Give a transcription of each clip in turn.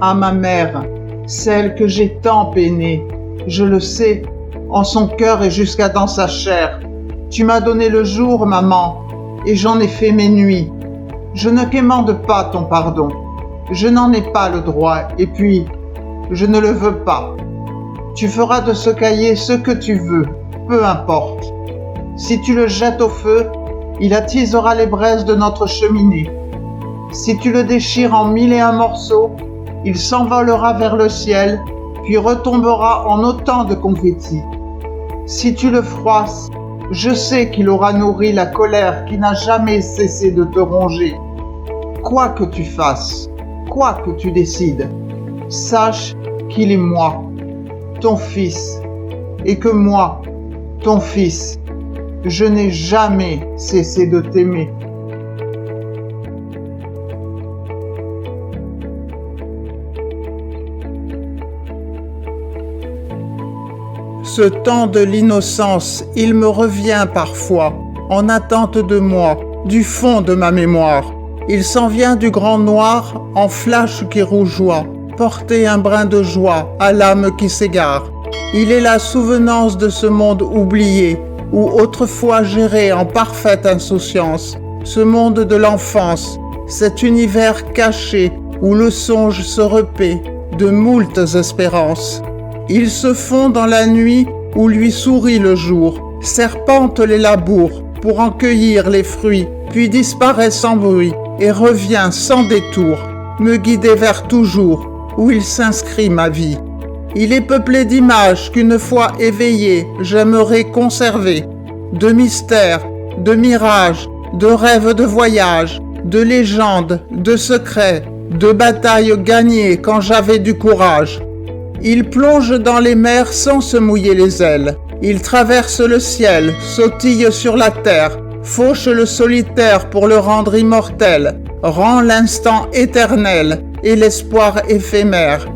à ma mère, celle que j'ai tant peinée. Je le sais, en son cœur et jusqu'à dans sa chair. Tu m'as donné le jour, maman, et j'en ai fait mes nuits. Je ne quémande pas ton pardon. Je n'en ai pas le droit, et puis, je ne le veux pas. Tu feras de ce cahier ce que tu veux, peu importe. Si tu le jettes au feu, il attisera les braises de notre cheminée. Si tu le déchires en 1001 morceaux, il s'envolera vers le ciel, puis retombera en autant de confettis. Si tu le froisses, je sais qu'il aura nourri la colère qui n'a jamais cessé de te ronger. Quoi que tu fasses, quoi que tu décides, sache qu'il est moi, ton fils, et que moi, ton fils, je n'ai jamais cessé de t'aimer. Ce temps de l'innocence, il me revient parfois, en attente de moi, du fond de ma mémoire. Il s'en vient du grand noir, en flash qui rougeoie, porter un brin de joie à l'âme qui s'égare. Il est la souvenance de ce monde oublié, où autrefois j'errais en parfaite insouciance. Ce monde de l'enfance, cet univers caché, où le songe se repaît de moultes espérances. Il se fond dans la nuit où lui sourit le jour, serpente les labours pour en cueillir les fruits, puis disparaît sans bruit et revient sans détour, me guider vers toujours où il s'inscrit ma vie. Il est peuplé d'images qu'une fois éveillées, j'aimerais conserver, de mystères, de mirages, de rêves de voyage, de légendes, de secrets, de batailles gagnées quand j'avais du courage. Il plonge dans les mers sans se mouiller les ailes. Il traverse le ciel, sautille sur la terre, fauche le solitaire pour le rendre immortel, rend l'instant éternel et l'espoir éphémère.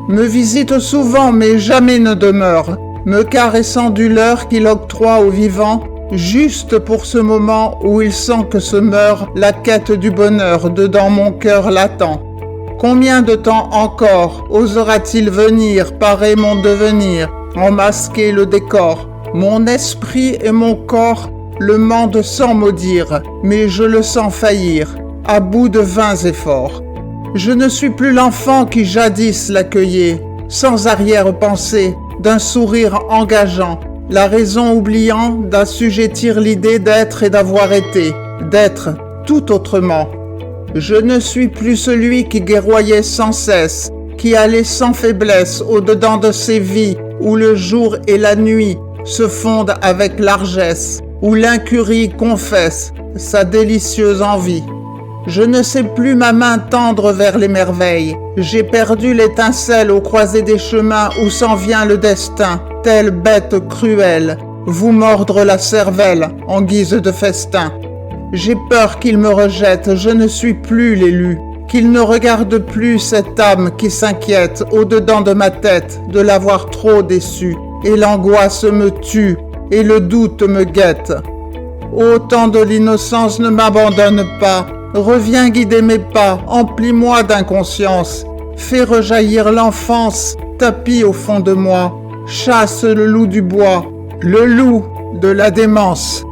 Me visite souvent mais jamais ne demeure, me caressant du leurre qu'il octroie aux vivants, juste pour ce moment où il sent que se meurt la quête du bonheur dedans mon cœur latent. Combien de temps encore osera-t-il venir parer mon devenir, en masquer le décor? Mon esprit et mon corps le mandent sans maudire, mais je le sens faillir, à bout de vains efforts. Je ne suis plus l'enfant qui jadis l'accueillait, sans arrière-pensée, d'un sourire engageant, la raison oubliant d'assujettir l'idée d'être et d'avoir été, d'être tout autrement. Je ne suis plus celui qui guerroyait sans cesse, qui allait sans faiblesse au-dedans de ces vies où le jour et la nuit se fondent avec largesse, où l'incurie confesse sa délicieuse envie. Je ne sais plus ma main tendre vers les merveilles. J'ai perdu l'étincelle au croisé des chemins où s'en vient le destin, telle bête cruelle, vous mordre la cervelle en guise de festin. J'ai peur qu'il me rejette, je ne suis plus l'élu, qu'il ne regarde plus cette âme qui s'inquiète au-dedans de ma tête de l'avoir trop déçue, et l'angoisse me tue, et le doute me guette. Ô temps de l'innocence, ne m'abandonne pas, reviens guider mes pas, emplis-moi d'inconscience, fais rejaillir l'enfance, tapis au fond de moi, chasse le loup du bois, le loup de la démence.